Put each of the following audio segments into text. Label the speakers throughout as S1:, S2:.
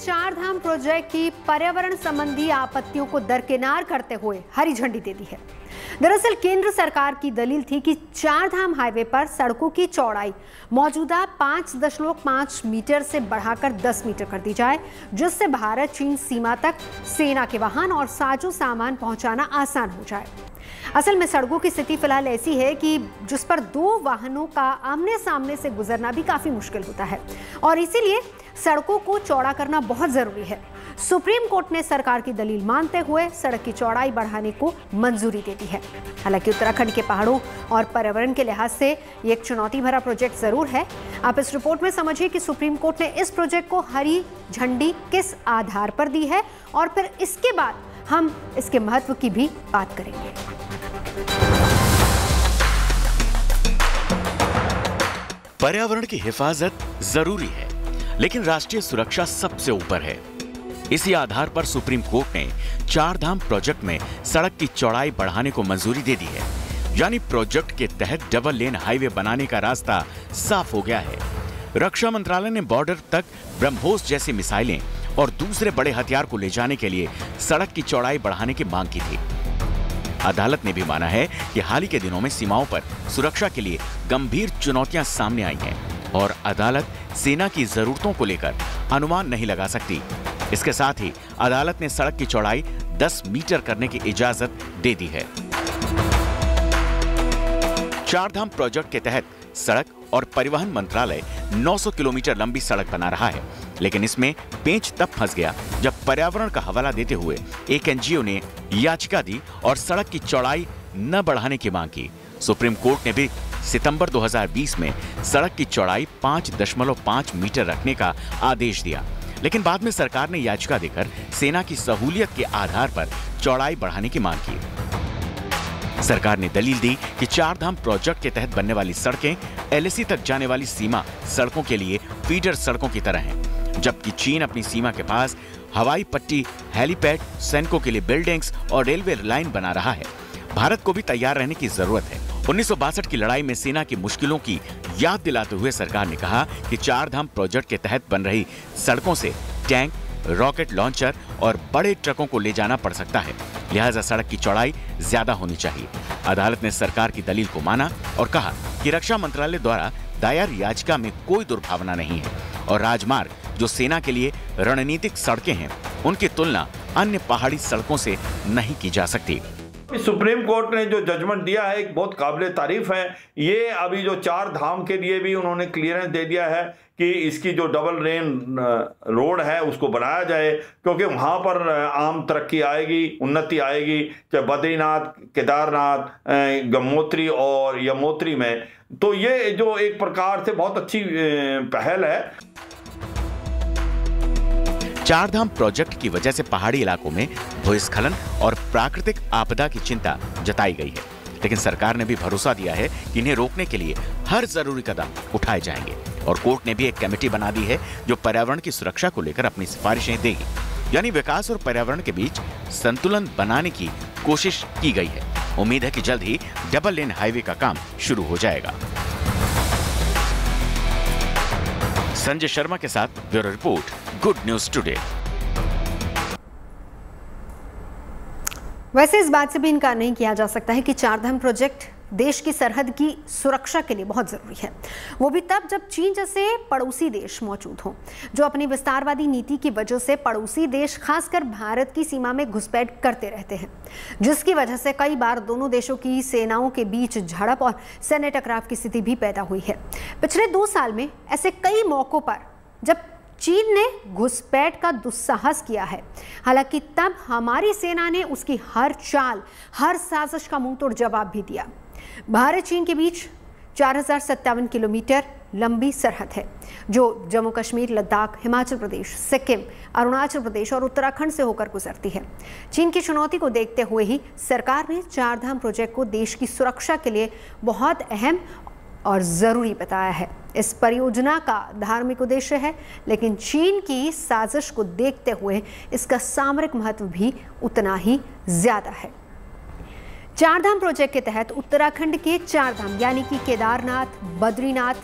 S1: चार धाम प्रोजेक्ट की पर्यावरण संबंधी आपत्तियों को दरकिनार करते हुए हरी झंडी दे दी है। दरअसल केंद्र सरकार की दलील थी कि चार धाम हाईवे पर सड़कों की चौड़ाई मौजूदा 5.5 मीटर से बढ़ाकर 10 मीटर कर दी जाए, जिससे भारत चीन सीमा तक सेना के वाहन और साजो सामान पहुंचाना आसान हो जाए। असल में सड़कों की स्थिति फिलहाल ऐसी है कि जिस पर दो वाहनों का आमने सामने से गुजरना भी काफी मुश्किल होता है और इसीलिए सड़कों को चौड़ा करना बहुत जरूरी है। सुप्रीम कोर्ट ने सरकार की दलील मानते हुए सड़क की चौड़ाई बढ़ाने को मंजूरी दे दी है। हालांकि उत्तराखंड के पहाड़ों और पर्यावरण के लिहाज से ये एक चुनौती भरा प्रोजेक्ट जरूर है। आप इस रिपोर्ट में समझिए कि सुप्रीम कोर्ट ने इस प्रोजेक्ट को हरी झंडी किस आधार पर दी है और फिर इसके बाद हम इसके महत्व की भी बात करेंगे।
S2: पर्यावरण की हिफाजत जरूरी है, लेकिन राष्ट्रीय सुरक्षा सबसे ऊपर है। इसी आधार पर सुप्रीम कोर्ट ने चार धाम प्रोजेक्ट में सड़क की चौड़ाई बढ़ाने को मंजूरी दे दी है। यानी प्रोजेक्ट के तहत डबल लेन हाईवे बनाने का रास्ता साफ हो गया है। रक्षा मंत्रालय ने बॉर्डर तक ब्रह्मोस जैसी मिसाइलें और दूसरे बड़े हथियार को ले जाने के लिए सड़क की चौड़ाई बढ़ाने की मांग की थी। अदालत ने भी माना है कि हाल ही के दिनों में सीमाओं पर सुरक्षा के लिए गंभीर चुनौतियां सामने आई हैं और अदालत सेना की जरूरतों को लेकर अनुमान नहीं लगा सकती। इसके साथ ही अदालत ने सड़क की चौड़ाई 10 मीटर करने की इजाजत दे दी है। चार धाम प्रोजेक्ट के तहत सड़क और परिवहन मंत्रालय 900 किलोमीटर लंबी सड़क बना रहा है, लेकिन इसमें पेंच तब फंस गया जब पर्यावरण का हवाला देते हुए एक एनजीओ ने याचिका दी और सड़क की चौड़ाई न बढ़ाने की मांग की। सुप्रीम कोर्ट ने भी सितंबर 2020 में सड़क की चौड़ाई 5.5 मीटर रखने का आदेश दिया, लेकिन बाद में सरकार ने याचिका देकर सेना की सहूलियत के आधार पर चौड़ाई बढ़ाने की मांग की। सरकार ने दलील दी कि चार धाम प्रोजेक्ट के तहत बनने वाली सड़कें एलएसी तक जाने वाली सीमा सड़कों के लिए फीडर सड़कों की तरह हैं, जबकि चीन अपनी सीमा के पास हवाई पट्टी, हेलीपैड, सैनिकों के लिए बिल्डिंग्स और रेलवे लाइन बना रहा है। भारत को भी तैयार रहने की जरूरत है। 1962 की लड़ाई में सेना की मुश्किलों की याद दिलाते हुए सरकार ने कहा कि चार धाम प्रोजेक्ट के तहत बन रही सड़कों से टैंक, रॉकेट लॉन्चर और बड़े ट्रकों को ले जाना पड़ सकता है, लिहाजा सड़क की चौड़ाई ज्यादा होनी चाहिए। अदालत ने सरकार की दलील को माना और कहा कि रक्षा मंत्रालय द्वारा दायर याचिका में कोई दुर्भावना नहीं है और राजमार्ग जो सेना के लिए रणनीतिक सड़कें हैं, उनकी तुलना अन्य पहाड़ी सड़कों से नहीं की जा सकती।
S3: सुप्रीम कोर्ट ने जो जजमेंट दिया है एक बहुत काबिल तारीफ है। ये अभी जो चार धाम के लिए भी उन्होंने क्लियरेंस दे दिया है कि इसकी जो डबल लेन रोड है उसको बनाया जाए, क्योंकि वहाँ पर आम तरक्की आएगी, उन्नति आएगी, चाहे बद्रीनाथ, केदारनाथ, गंगोत्री और यमुनोत्री में। तो ये जो एक प्रकार से बहुत अच्छी पहल है।
S2: चार धाम प्रोजेक्ट की वजह से पहाड़ी इलाकों में भूस्खलन और प्राकृतिक आपदा की चिंता जताई गई है, लेकिन सरकार ने भी भरोसा दिया है कि इन्हें रोकने के लिए हर जरूरी कदम उठाए जाएंगे और कोर्ट ने भी एक कमेटी बना दी है जो पर्यावरण की सुरक्षा को लेकर अपनी सिफारिशें देगी। यानी विकास और पर्यावरण के बीच संतुलन बनाने की कोशिश की गई है। उम्मीद है कि जल्द ही डबल लेन हाईवे का काम शुरू हो जाएगा। संजय शर्मा के साथ bureau report, good news today.
S1: वैसे इस बात से भी इनकार नहीं किया जा सकता है कि चारधाम प्रोजेक्ट देश की सरहद की सुरक्षा के लिए बहुत जरूरी है, वो भी तब जब चीन जैसे पड़ोसी देश मौजूद हों, जो अपनी विस्तारवादी नीति की वजह से पड़ोसी देश खासकर भारत की सीमा में घुसपैठ करते रहते हैं, जिसकी वजह से कई बार दोनों देशों की सेनाओं के बीच झड़प और सैन्य टकराव की स्थिति भी पैदा हुई है। पिछले 2 साल में ऐसे कई मौकों पर जब चीन ने घुसपैठ का दुस्साहस किया है, हालांकि तब हमारी सेना ने उसकी हर चाल, हर साजिश का मुंहतोड़ जवाब भी दिया। भारत चीन के बीच 4057 किलोमीटर लंबी सरहद है, जो जम्मू कश्मीर, लद्दाख, हिमाचल प्रदेश, सिक्किम, अरुणाचल प्रदेश और उत्तराखंड से होकर गुजरती है। चीन की चुनौती को देखते हुए ही सरकार ने चारधाम प्रोजेक्ट को देश की सुरक्षा के लिए बहुत अहम और ज़रूरी बताया है। इस परियोजना का धार्मिक उद्देश्य है, लेकिन चीन की साजिश को देखते हुए इसका सामरिक महत्व भी उतना ही ज़्यादा है। चारधाम प्रोजेक्ट के तहत उत्तराखंड के चार धाम यानी कि केदारनाथ, बद्रीनाथ,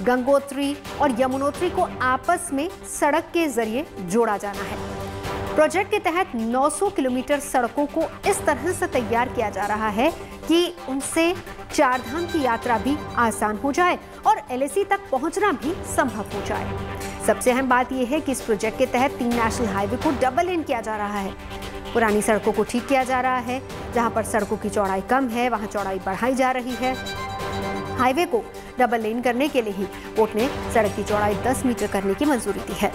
S1: गंगोत्री और यमुनोत्री को आपस में सड़क के जरिए जोड़ा जाना है। प्रोजेक्ट के तहत 900 किलोमीटर सड़कों को इस तरह से तैयार किया जा रहा है कि उनसे चारधाम की यात्रा भी आसान हो जाए और एलएसी तक पहुंचना भी संभव हो जाए। सबसे अहम बात यह है कि इस प्रोजेक्ट के तहत 3 नेशनल हाईवे को डबल लेन किया जा रहा है। पुरानी सड़कों को ठीक किया जा रहा है। जहां पर सड़कों की चौड़ाई कम है वहां चौड़ाई बढ़ाई जा रही है। हाईवे को डबल लेन करने के लिए ही कोर्ट ने सड़क की चौड़ाई 10 मीटर करने की मंजूरी दी है।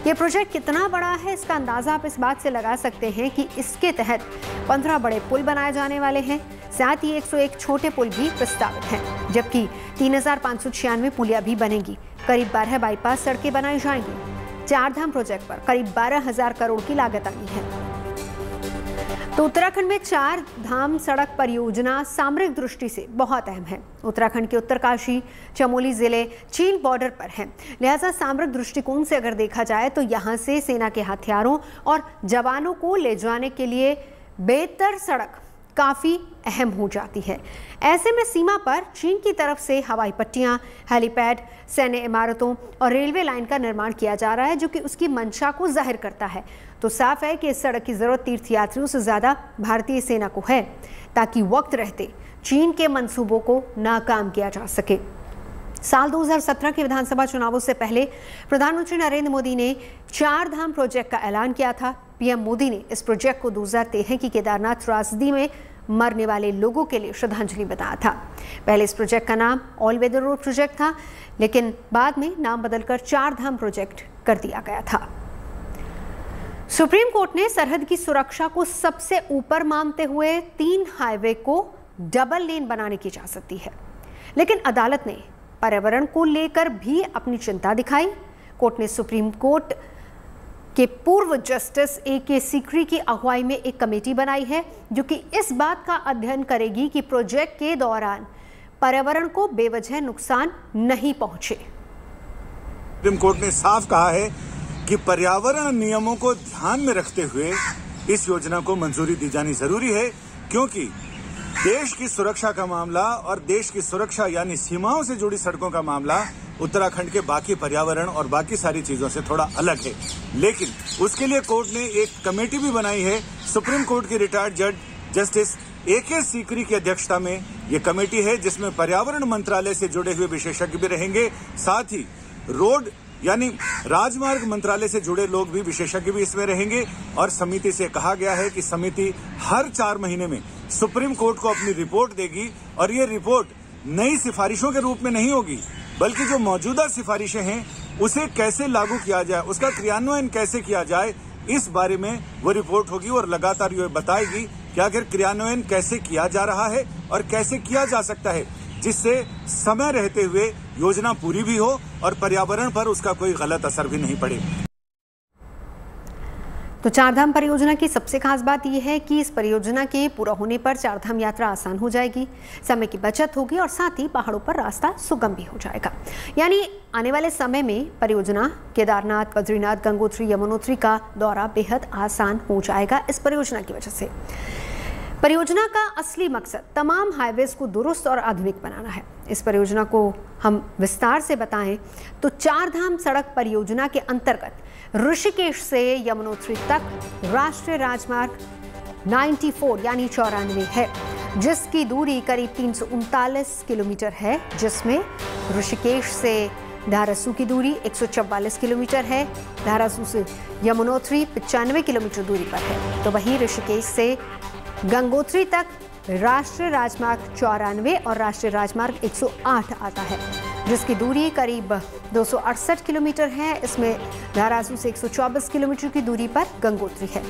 S1: ये प्रोजेक्ट कितना बड़ा है इसका अंदाजा आप इस बात से लगा सकते हैं कि इसके तहत 15 बड़े पुल बनाए जाने वाले हैं। साथ ही 101 छोटे पुल भी प्रस्तावित हैं, जबकि 3596 पुलियां भी बनेंगी। करीब 12 बाईपास सड़कें बनाई जाएंगी। चारधाम प्रोजेक्ट पर करीब 12,000 करोड़ की लागत आई है। तो उत्तराखंड में चार धाम सड़क परियोजना सामरिक दृष्टि से बहुत अहम है। उत्तराखंड के उत्तरकाशी चमोली जिले चीन बॉर्डर पर है, लिहाजा सामरिक दृष्टिकोण से अगर देखा जाए तो यहाँ से सेना के हथियारों और जवानों को ले जाने के लिए बेहतर सड़क काफ़ी अहम हो जाती है। ऐसे में सीमा पर चीन की तरफ से हवाई पट्टियां, हेलीपैड, सैन्य इमारतों और रेलवे लाइन का निर्माण किया जा रहा है, जो कि उसकी मंशा को जाहिर करता है। तो साफ है कि इस सड़क की जरूरत तीर्थयात्रियों से ज़्यादा भारतीय सेना को है, ताकि वक्त रहते चीन के मंसूबों को नाकाम किया जा सके। साल 2017 के विधानसभा चुनावों से पहले प्रधानमंत्री नरेंद्र मोदी ने चार धाम प्रोजेक्ट का ऐलान किया था। पीएम मोदी ने इस प्रोजेक्ट को 2013 की केदारनाथ त्रासदी में मरने वाले लोगों के लिए श्रद्धांजलि बताया था। पहले इस प्रोजेक्ट का नाम ऑल वेदर रोड प्रोजेक्ट था, लेकिन बाद में नाम बदलकर चार धाम प्रोजेक्ट कर दिया गया था। सुप्रीम कोर्ट ने सरहद की सुरक्षा को सबसे ऊपर मानते हुए 3 हाईवे को डबल लेन बनाने की इजाजत दी है, लेकिन अदालत ने पर्यावरण को लेकर भी अपनी चिंता दिखाई। कोर्ट ने सुप्रीम कोर्ट के पूर्व जस्टिस A.K. सीकरी की अगुवाई में एक कमेटी बनाई है, जो कि इस बात का अध्ययन करेगी कि प्रोजेक्ट के दौरान पर्यावरण को बेवजह नुकसान नहीं पहुंचे।
S4: सुप्रीम कोर्ट ने साफ कहा है कि पर्यावरण नियमों को ध्यान में रखते हुए इस योजना को मंजूरी दी जानी जरूरी है, क्योंकि देश की सुरक्षा का मामला और देश की सुरक्षा यानी सीमाओं से जुड़ी सड़कों का मामला उत्तराखंड के बाकी पर्यावरण और बाकी सारी चीजों से थोड़ा अलग है। लेकिन उसके लिए कोर्ट ने एक कमेटी भी बनाई है। सुप्रीम कोर्ट के रिटायर्ड जज जस्टिस A.K. सीकरी की अध्यक्षता में ये कमेटी है, जिसमें पर्यावरण मंत्रालय से जुड़े हुए विशेषज्ञ भी रहेंगे। साथ ही रोड यानी राजमार्ग मंत्रालय से जुड़े लोग भी, विशेषज्ञ भी इसमें रहेंगे। और समिति से कहा गया है कि समिति हर 4 महीने में सुप्रीम कोर्ट को अपनी रिपोर्ट देगी, और ये रिपोर्ट नई सिफारिशों के रूप में नहीं होगी, बल्कि जो मौजूदा सिफारिशें हैं उसे कैसे लागू किया जाए, उसका क्रियान्वयन कैसे किया जाए, इस बारे में वो रिपोर्ट होगी। और लगातार ये बताएगी कि आखिर क्रियान्वयन कैसे किया जा रहा है और कैसे किया जा सकता है, जिससे समय रहते हुए योजना पूरी भी हो और पर्यावरण पर उसका कोई गलत असर भी नहीं पड़े।
S1: तो चारधाम परियोजना की सबसे खास बात यह है कि इस परियोजना के पूरा होने पर चारधाम यात्रा आसान हो जाएगी, समय की बचत होगी और साथ ही पहाड़ों पर रास्ता सुगम भी हो जाएगा। यानी आने वाले समय में परियोजना केदारनाथ, बद्रीनाथ, गंगोत्री, यमुनोत्री का दौरा बेहद आसान हो जाएगा इस परियोजना की वजह से। परियोजना का असली मकसद तमाम हाईवेज को दुरुस्त और आधुनिक बनाना है। इस परियोजना को हम विस्तार से बताएं तो चारधाम सड़क परियोजना के अंतर्गत ऋषिकेश से यमुनोत्री तक राष्ट्रीय राजमार्ग 94 यानी 94 है, जिसकी दूरी करीब 339 किलोमीटर है, जिसमें ऋषिकेश से धारासू की दूरी 144 किलोमीटर है। धारासू से यमुनोत्री 95 किलोमीटर दूरी पर है। तो वहीं ऋषिकेश से गंगोत्री तक राष्ट्रीय राजमार्ग 94 और राष्ट्रीय राजमार्ग 108 आता है, जिसकी दूरी करीब 268 किलोमीटर है। इसमें धारासू से 124 किलोमीटर की दूरी पर गंगोत्री है।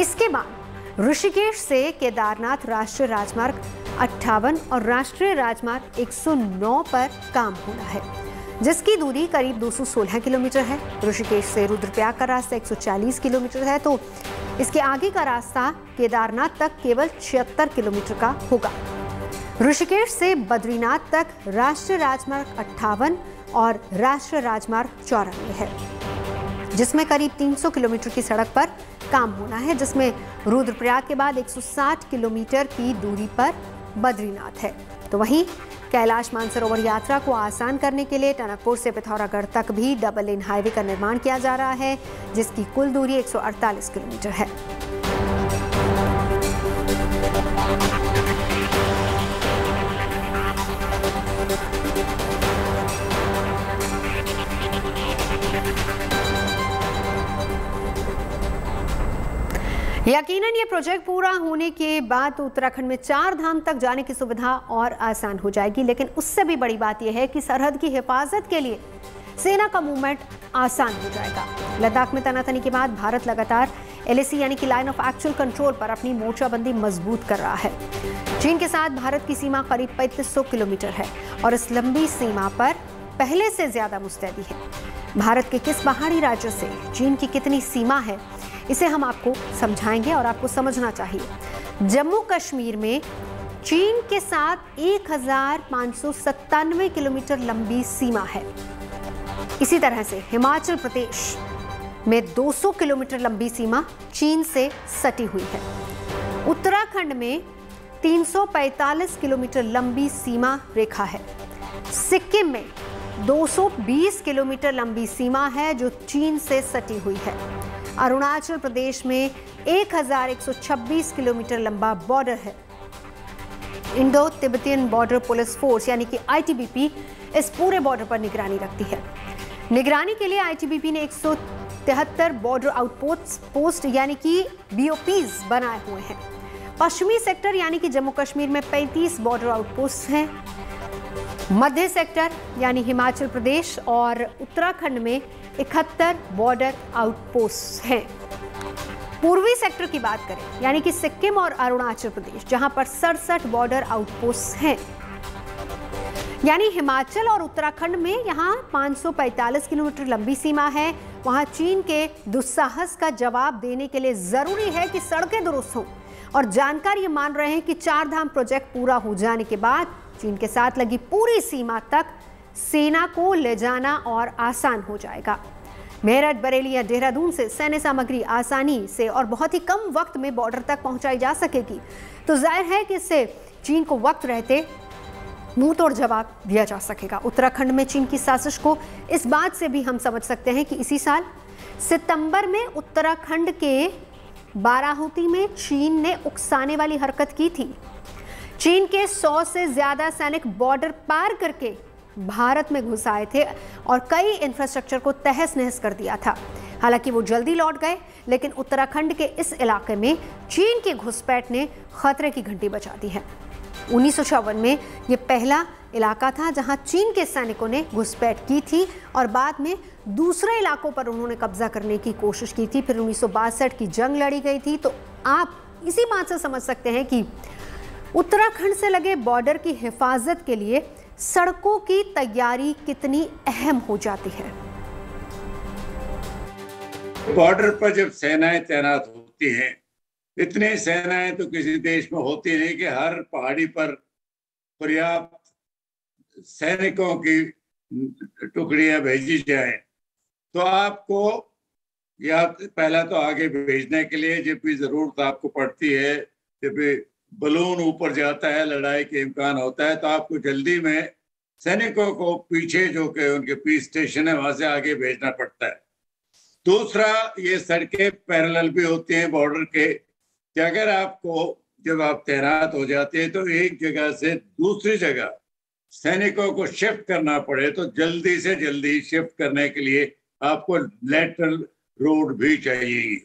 S1: इसके बाद ऋषिकेश से केदारनाथ राष्ट्रीय राजमार्ग 58 और राष्ट्रीय राजमार्ग 109 पर काम होना है, जिसकी दूरी करीब 216 किलोमीटर है। ऋषिकेश से रुद्रप्रयाग का रास्ता 140 किलोमीटर है, तो इसके आगे का रास्ता केदारनाथ तक केवल 76 किलोमीटर का होगा। ऋषिकेश से बद्रीनाथ तक राष्ट्रीय राजमार्ग 58 और राष्ट्रीय राजमार्ग 94 है, जिसमें करीब 300 किलोमीटर की सड़क पर काम होना है, जिसमें रुद्रप्रयाग के बाद 160 किलोमीटर की दूरी पर बद्रीनाथ है। तो वहीं कैलाश मानसरोवर यात्रा को आसान करने के लिए टनकपुर से पिथौरागढ़ तक भी डबल लेन हाईवे का निर्माण किया जा रहा है, जिसकी कुल दूरी 148 किलोमीटर है। यकीनन ये प्रोजेक्ट पूरा होने के बाद उत्तराखंड में 4 धाम तक जाने की सुविधा और आसान हो जाएगी, लेकिन उससे भी बड़ी बात यह है कि सरहद की हिफाजत के लिए सेना का मूवमेंट आसान हो जाएगा। लद्दाख में तनातनी के बाद भारत लगातार LAC यानी कि लाइन ऑफ एक्चुअल कंट्रोल पर अपनी मोर्चाबंदी मजबूत कर रहा है। चीन के साथ भारत की सीमा करीब 3500 किलोमीटर है और इस लंबी सीमा पर पहले से ज्यादा मुस्तैदी है। भारत के किस पहाड़ी राज्य से चीन की कितनी सीमा है, इसे हम आपको समझाएंगे और आपको समझना चाहिए। जम्मू कश्मीर में चीन के साथ 1597 किलोमीटर लंबी सीमा है। इसी तरह से हिमाचल प्रदेश में 200 किलोमीटर लंबी सीमा चीन से सटी हुई है। उत्तराखंड में 345 किलोमीटर लंबी सीमा रेखा है। सिक्किम में 220 किलोमीटर लंबी सीमा है जो चीन से सटी हुई है। अरुणाचल प्रदेश में 1126 किलोमीटर लंबा बॉर्डर है। Indo Tibetan border police force यानी कि ITBP इस पूरे बॉर्डर पर निगरानी रखती है। निगरानी के लिए ITBP ने 173 बॉर्डर आउटपोस्ट यानी कि BOPs बनाए हुए हैं। पश्चिमी सेक्टर यानी कि जम्मू कश्मीर में 35 बॉर्डर आउटपोस्ट हैं। मध्य सेक्टर यानी हिमाचल प्रदेश और उत्तराखंड में 71 बॉर्डर आउटपोस्ट हैं। पूर्वी सेक्टर की बात करें यानी कि सिक्किम और अरुणाचल प्रदेश, जहां पर 67 बॉर्डर आउटपोस्ट हैं। यानी हिमाचल और उत्तराखंड में यहां 545 किलोमीटर लंबी सीमा है। वहां चीन के दुस्साहस का जवाब देने के लिए जरूरी है कि सड़कें दुरुस्त हों और जानकार ये मान रहे हैं कि 4 धाम प्रोजेक्ट पूरा हो जाने के बाद चीन के साथ लगी पूरी सीमा तक सेना को ले जाना और आसान हो जाएगा। मेरठ, बरेली या देहरादून से सैन्य सामग्री आसानी से और बहुत ही कम वक्त में बॉर्डर तक पहुंचाई जा सकेगी, तो जाहिर है कि इससे चीन को वक्त रहते मुंह तोड़ जवाब दिया जा सकेगा। उत्तराखंड में चीन की साजिश को इस बात से भी हम समझ सकते हैं कि इसी साल सितंबर में उत्तराखंड के बाराहुती में चीन ने उकसाने वाली हरकत की थी। चीन के 100 से ज्यादा सैनिक बॉर्डर पार करके भारत में घुस आए थे और कई इंफ्रास्ट्रक्चर को तहस नहस कर दिया था। हालांकि वो जल्दी लौट गए, लेकिन उत्तराखंड के इस इलाके में चीन की घुसपैठ ने खतरे की घंटी बजा दी है। 1954 में ये पहला इलाका था जहां चीन के सैनिकों ने घुसपैठ की थी और बाद में दूसरे इलाकों पर उन्होंने कब्जा करने की कोशिश की थी। फिर 1962 की जंग लड़ी गई थी। तो आप इसी बात से समझ सकते हैं कि उत्तराखंड से लगे बॉर्डर की हिफाजत के लिए सड़कों की तैयारी कितनी अहम हो जाती है।
S5: बॉर्डर पर जब सेनाएं तैनात होती हैं, इतनी सेनाएं तो किसी देश में होती नहीं कि हर पहाड़ी पर पर्याप्त सैनिकों की टुकड़ियां भेजी जाएं। तो आपको या पहला तो आगे भेजने के लिए जब भी जरूरत आपको पड़ती है, जब भी बलून ऊपर जाता है, लड़ाई के इम्कान होता है, तो आपको जल्दी में सैनिकों को पीछे जो कि उनके पीस स्टेशन है वहां से आगे भेजना पड़ता है। दूसरा, ये सड़कें पैरेलल भी होती हैं बॉर्डर के, कि अगर आपको जब आप तैनात हो जाते हैं तो एक जगह से दूसरी जगह सैनिकों को शिफ्ट करना पड़े, तो जल्दी से जल्दी शिफ्ट करने के लिए आपको लेटरल रोड भी चाहिए।